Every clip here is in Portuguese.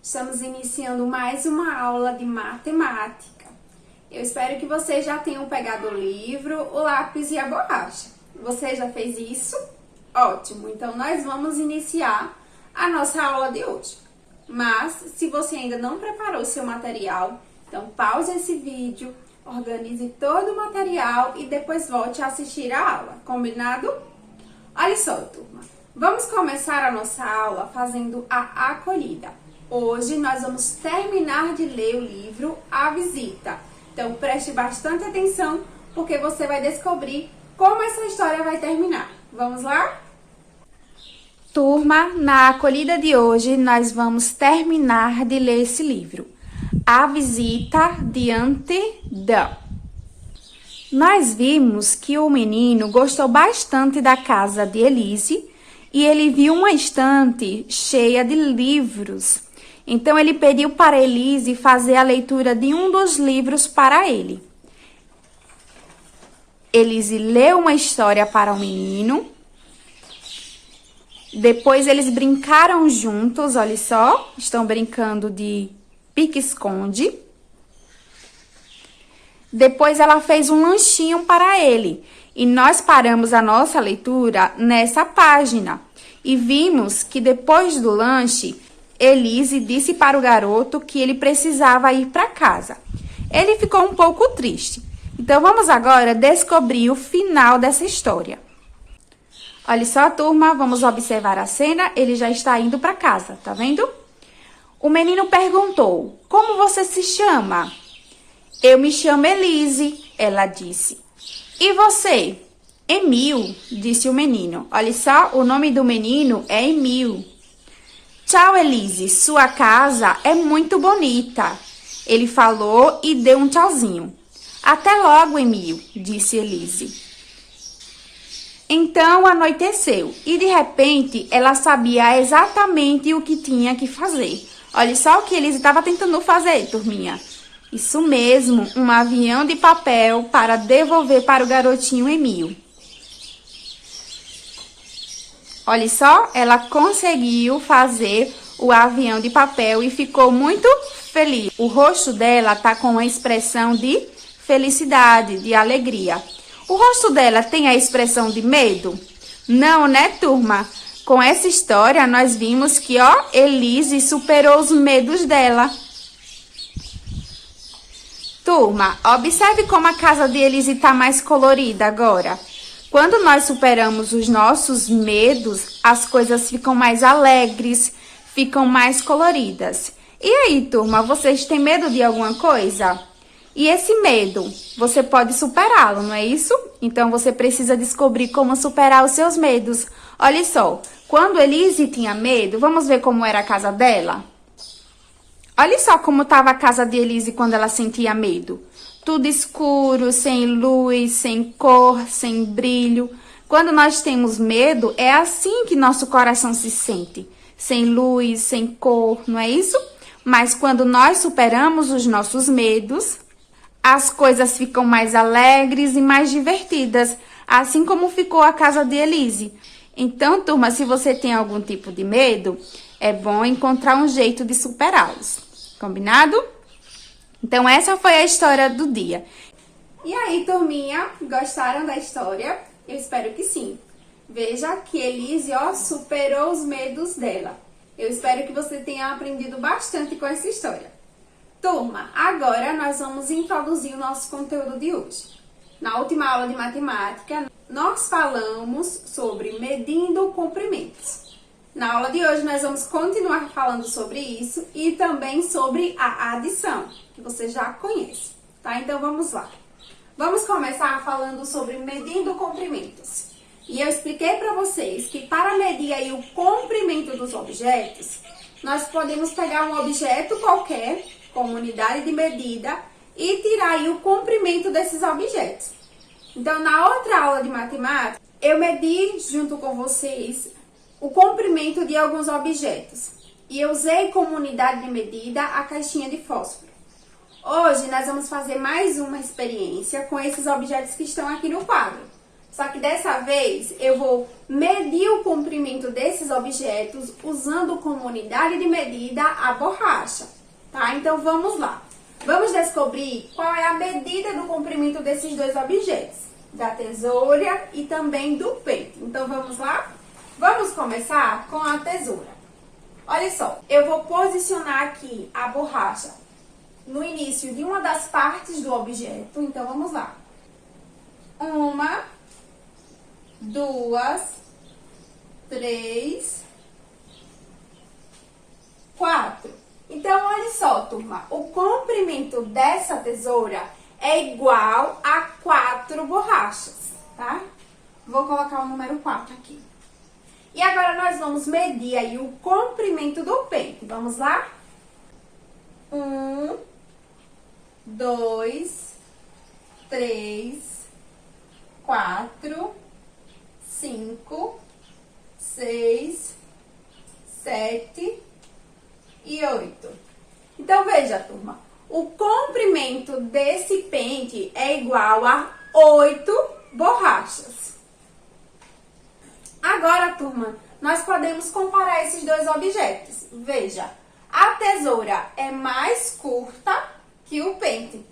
Estamos iniciando mais uma aula de matemática. Eu espero que vocês já tenham pegado o livro, o lápis e a borracha. Você já fez isso? Ótimo! Então, nós vamos iniciar a nossa aula de hoje. Mas, se você ainda não preparou seu material, então pause esse vídeo, organize todo o material e depois volte a assistir a aula. Combinado? Olha só, turma. Vamos começar a nossa aula fazendo a acolhida. Hoje nós vamos terminar de ler o livro A Visita. Então preste bastante atenção porque você vai descobrir como essa história vai terminar. Vamos lá? Turma, na acolhida de hoje nós vamos terminar de ler esse livro. A Visita diante da. Nós vimos que o menino gostou bastante da casa de Elise e ele viu uma estante cheia de livros. Então, ele pediu para Elise fazer a leitura de um dos livros para ele. Elise leu uma história para o menino. Depois, eles brincaram juntos, olha só. Estão brincando de pique-esconde. Depois, ela fez um lanchinho para ele. E nós paramos a nossa leitura nessa página. E vimos que depois do lanche, Elise disse para o garoto que ele precisava ir para casa. Ele ficou um pouco triste. Então, vamos agora descobrir o final dessa história. Olha só, turma, vamos observar a cena. Ele já está indo para casa, tá vendo? O menino perguntou, como você se chama? Eu me chamo Elise, ela disse. E você? Emil, disse o menino. Olha só, o nome do menino é Emil. Tchau, Elise, sua casa é muito bonita. Ele falou e deu um tchauzinho. Até logo, Emil, disse Elise. Então anoiteceu e de repente ela sabia exatamente o que tinha que fazer. Olha só o que Elise estava tentando fazer, turminha. Isso mesmo, um avião de papel para devolver para o garotinho Emil. Olha só, ela conseguiu fazer o avião de papel e ficou muito feliz. O rosto dela tá com uma expressão de felicidade, de alegria. O rosto dela tem a expressão de medo? Não, né, turma? Com essa história, nós vimos que, Elise superou os medos dela. Turma, observe como a casa de Elise tá mais colorida agora. Quando nós superamos os nossos medos, as coisas ficam mais alegres, ficam mais coloridas. E aí, turma, vocês têm medo de alguma coisa? E esse medo, você pode superá-lo, não é isso? Então, você precisa descobrir como superar os seus medos. Olha só, quando Elise tinha medo, vamos ver como era a casa dela? Olha só como estava a casa de Elise quando ela sentia medo. Tudo escuro, sem luz, sem cor, sem brilho. Quando nós temos medo, é assim que nosso coração se sente. Sem luz, sem cor, não é isso? Mas quando nós superamos os nossos medos, as coisas ficam mais alegres e mais divertidas. Assim como ficou a casa de Elise. Então, turma, se você tem algum tipo de medo, é bom encontrar um jeito de superá-los. Combinado? Então, essa foi a história do dia. E aí, turminha, gostaram da história? Eu espero que sim. Veja que Elise, superou os medos dela. Eu espero que você tenha aprendido bastante com essa história. Turma, agora nós vamos introduzir o nosso conteúdo de hoje. Na última aula de matemática, nós falamos sobre medindo comprimentos. Na aula de hoje, nós vamos continuar falando sobre isso e também sobre a adição, que você já conhece, tá? Então, vamos lá. Vamos começar falando sobre medindo comprimentos. E eu expliquei para vocês que para medir aí o comprimento dos objetos, nós podemos pegar um objeto qualquer, como unidade de medida, e tirar aí o comprimento desses objetos. Então, na outra aula de matemática, eu medi junto com vocês o comprimento de alguns objetos. E eu usei como unidade de medida a caixinha de fósforo. Hoje, nós vamos fazer mais uma experiência com esses objetos que estão aqui no quadro. Só que dessa vez eu vou medir o comprimento desses objetos usando como unidade de medida a borracha, tá? Então vamos lá. Vamos descobrir qual é a medida do comprimento desses dois objetos, da tesoura e também do pente. Então vamos lá? Vamos começar com a tesoura. Olha só, eu vou posicionar aqui a borracha no início de uma das partes do objeto. Então vamos lá. 1, 2, 3, 4. Então, olha só, turma, o comprimento dessa tesoura é igual a 4 borrachas, tá? Vou colocar o número 4 aqui. E agora nós vamos medir aí o comprimento do pente. Vamos lá? 1, 2, 3, 4, 5, 6, 7 e 8. Então, veja, turma, o comprimento desse pente é igual a 8 borrachas. Agora, turma, nós podemos comparar esses dois objetos. Veja, a tesoura é mais curta que o pente.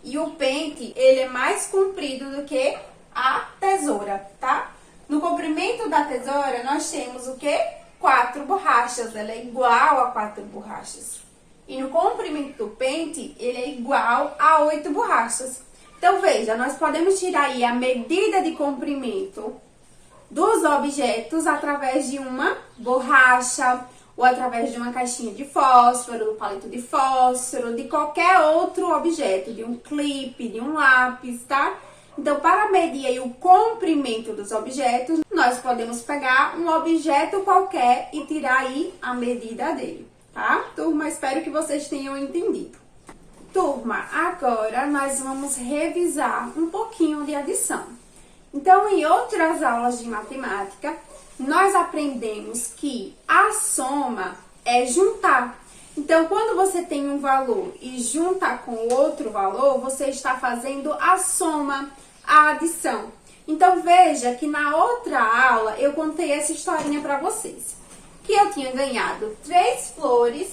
E o pente, ele é mais comprido do que a tesoura, tá? No comprimento da tesoura, nós temos o quê? 4 borrachas, ela é igual a 4 borrachas. E no comprimento do pente, ele é igual a 8 borrachas. Então, veja, nós podemos tirar aí a medida de comprimento dos objetos através de uma borracha, ou através de uma caixinha de fósforo, do palito de fósforo, de qualquer outro objeto, de um clipe, de um lápis, tá? Então, para medir aí o comprimento dos objetos, nós podemos pegar um objeto qualquer e tirar aí a medida dele, tá? Turma, espero que vocês tenham entendido. Turma, agora nós vamos revisar um pouquinho de adição. Então, em outras aulas de matemática, nós aprendemos que a soma é juntar. Então, quando você tem um valor e junta com outro valor, você está fazendo a soma, a adição. Então, veja que na outra aula eu contei essa historinha para vocês. Que eu tinha ganhado 3 flores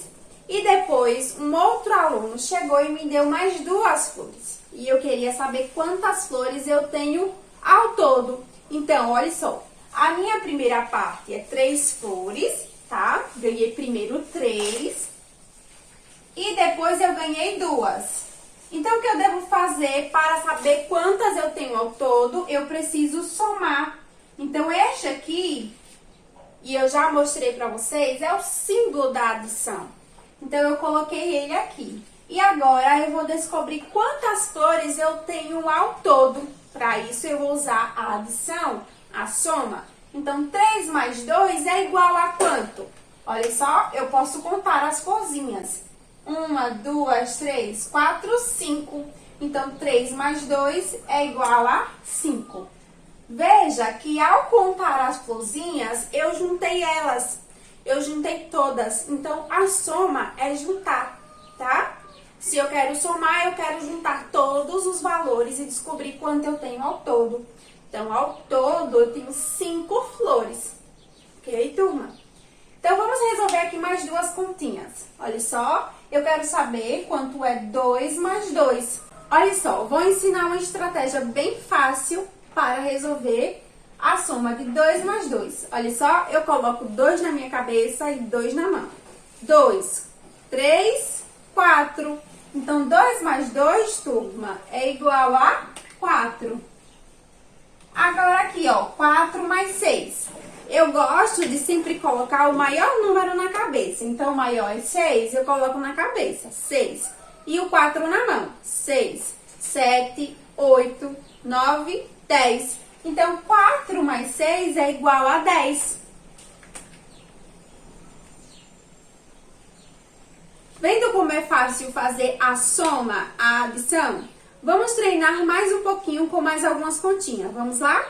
e depois um outro aluno chegou e me deu mais 2 flores. E eu queria saber quantas flores eu tenho ao todo. Então, olha só. A minha primeira parte é 3 flores, tá? Ganhei primeiro 3 e depois eu ganhei 2. Então, o que eu devo fazer para saber quantas eu tenho ao todo? Eu preciso somar. Então, este aqui, e eu já mostrei para vocês, é o símbolo da adição. Então, eu coloquei ele aqui. E agora, eu vou descobrir quantas flores eu tenho ao todo. Para isso, eu vou usar a adição, a soma. Então, 3 mais 2 é igual a quanto? Olha só, eu posso contar as florzinhas. 1, 2, 3, 4, 5. Então, 3 mais 2 é igual a 5. Veja que ao contar as florzinhas, eu juntei elas. Eu juntei todas. Então, a soma é juntar, tá? Se eu quero somar, eu quero juntar todos os valores e descobrir quanto eu tenho ao todo. Então, ao todo, eu tenho 5 flores. Ok, turma? Então, vamos resolver aqui mais 2 continhas. Olha só, eu quero saber quanto é 2 mais 2. Olha só, vou ensinar uma estratégia bem fácil para resolver a soma de 2 mais 2. Olha só, eu coloco 2 na minha cabeça e 2 na mão. 2, 3, 4. Então, 2 mais 2, turma, é igual a 4. Agora aqui, ó, 4 mais 6. Eu gosto de sempre colocar o maior número na cabeça. Então, o maior é 6, eu coloco na cabeça, 6. E o 4 na mão, 6, 7, 8, 9, 10. Então, 4 mais 6 é igual a 10. Vendo como é fácil fazer a soma, a adição? Vamos treinar mais um pouquinho com mais algumas continhas. Vamos lá?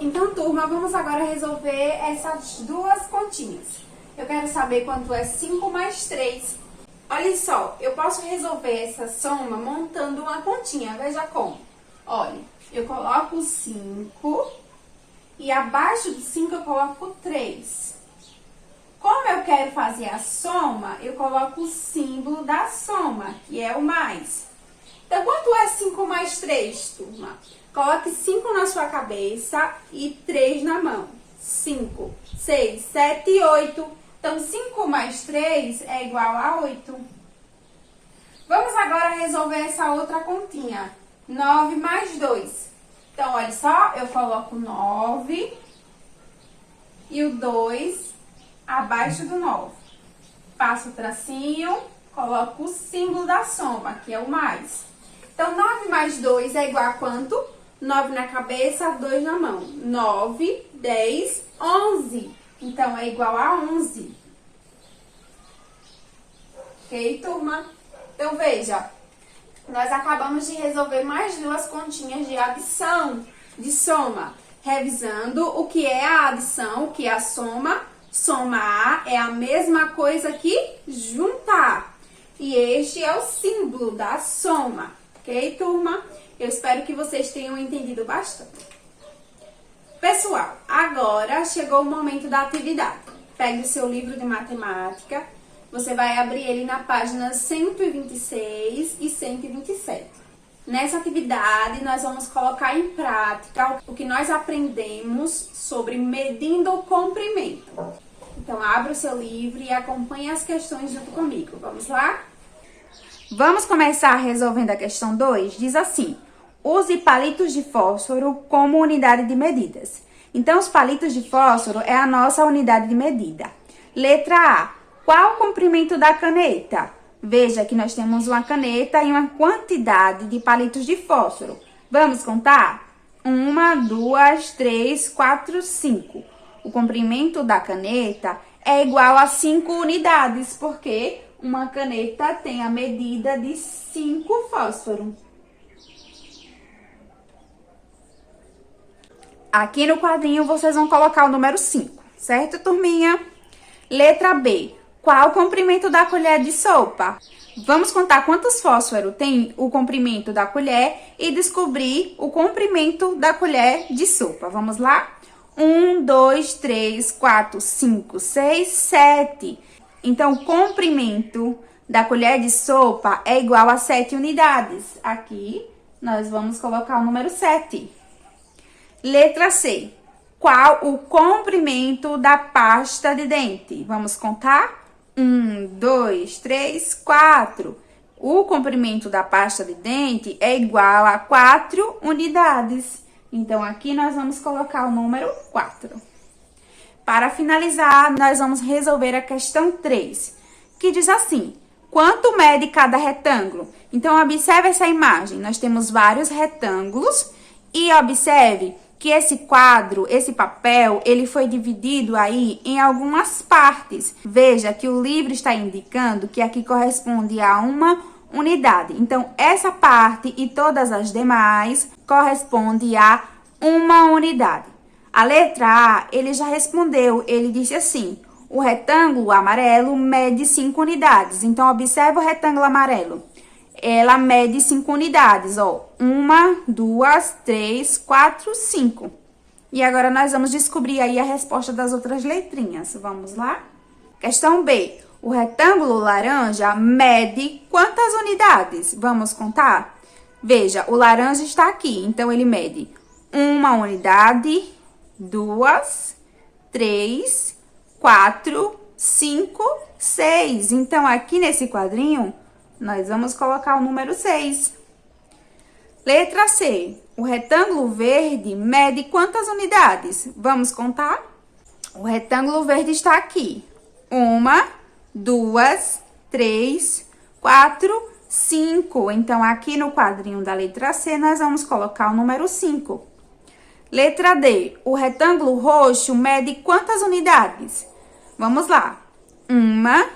Então, turma, vamos agora resolver essas 2 continhas. Eu quero saber quanto é 5 mais 3. Olha só, eu posso resolver essa soma montando uma continha. Veja como. Olha, eu coloco 5 E abaixo do 5 eu coloco 3. Como eu quero fazer a soma, eu coloco o símbolo da soma, que é o mais. Então, quanto é 5 mais 3, turma? Coloque 5 na sua cabeça e 3 na mão. 5, 6, 7 e 8. Então, 5 mais 3 é igual a 8. Vamos agora resolver essa outra continha. 9 mais 2. Então, olha só, eu coloco 9 e o 2 abaixo do 9. Passo o tracinho, coloco o símbolo da soma, que é o mais. Então, 9 mais 2 é igual a quanto? 9 na cabeça, 2 na mão. 9, 10, 11. Então, é igual a 11. Ok, turma? Então, veja, nós acabamos de resolver mais duas continhas de adição, de soma. Revisando o que é a adição, o que é a soma. Somar é a mesma coisa que juntar. E este é o símbolo da soma. Ok, turma? Eu espero que vocês tenham entendido bastante. Pessoal, agora chegou o momento da atividade. Pegue o seu livro de matemática. Você vai abrir ele na página 126 e 127. Nessa atividade, nós vamos colocar em prática o que nós aprendemos sobre medindo o comprimento. Então, abra o seu livro e acompanhe as questões junto comigo. Vamos lá? Vamos começar resolvendo a questão 2. Diz assim: use palitos de fósforo como unidade de medidas. Então, os palitos de fósforo é a nossa unidade de medida. Letra A. Qual o comprimento da caneta? Veja que nós temos uma caneta e uma quantidade de palitos de fósforo. Vamos contar? 1, 2, 3, 4, 5. O comprimento da caneta é igual a 5 unidades, porque uma caneta tem a medida de 5 fósforos. Aqui no quadrinho vocês vão colocar o número 5, certo, turminha? Letra B. Qual o comprimento da colher de sopa? Vamos contar quantos fósforos tem o comprimento da colher e descobrir o comprimento da colher de sopa. Vamos lá? 1, 2, 3, 4, 5, 6, 7. Então, o comprimento da colher de sopa é igual a 7 unidades. Aqui, nós vamos colocar o número 7. Letra C. Qual o comprimento da pasta de dente? Vamos contar? 1, 2, 3, 4. O comprimento da pasta de dente é igual a 4 unidades. Então, aqui nós vamos colocar o número 4. Para finalizar, nós vamos resolver a questão 3, que diz assim: quanto mede cada retângulo? Então, observe essa imagem. Nós temos vários retângulos e observe que esse quadro, esse papel, ele foi dividido aí em algumas partes. Veja que o livro está indicando que aqui corresponde a uma unidade. Então, essa parte e todas as demais corresponde a uma unidade. A letra A, ele já respondeu, ele disse assim: o retângulo amarelo mede 5 unidades. Então, observa o retângulo amarelo. Ela mede 5 unidades, ó. 1, 2, 3, 4, 5. E agora nós vamos descobrir aí a resposta das outras letrinhas. Vamos lá? Questão B. O retângulo laranja mede quantas unidades? Vamos contar? Veja, o laranja está aqui, então ele mede 1 unidade, 2, 3, 4, 5, 6. Então, aqui nesse quadrinho, nós vamos colocar o número 6. Letra C. O retângulo verde mede quantas unidades? Vamos contar? O retângulo verde está aqui. 1, 2, 3, 4, 5. Então, aqui no quadrinho da letra C, nós vamos colocar o número 5. Letra D. O retângulo roxo mede quantas unidades? Vamos lá. 1,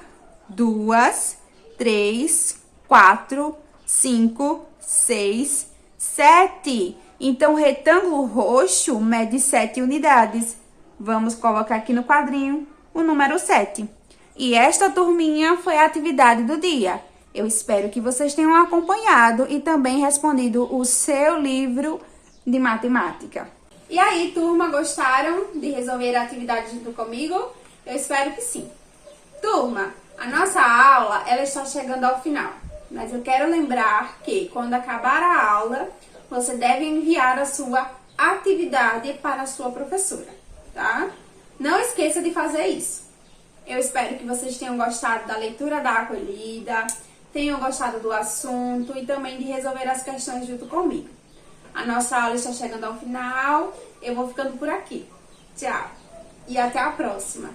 2, 3, 4, 5, 6, 7. Então, o retângulo roxo mede 7 unidades. Vamos colocar aqui no quadrinho o número 7. E esta turminha foi a atividade do dia. Eu espero que vocês tenham acompanhado e também respondido o seu livro de matemática. E aí, turma, gostaram de resolver a atividade junto comigo? Eu espero que sim. Turma, a nossa aula ela está chegando ao final, mas eu quero lembrar que quando acabar a aula, você deve enviar a sua atividade para a sua professora, tá? Não esqueça de fazer isso. Eu espero que vocês tenham gostado da leitura da acolhida, tenham gostado do assunto e também de resolver as questões junto comigo. A nossa aula está chegando ao final, eu vou ficando por aqui. Tchau e até a próxima!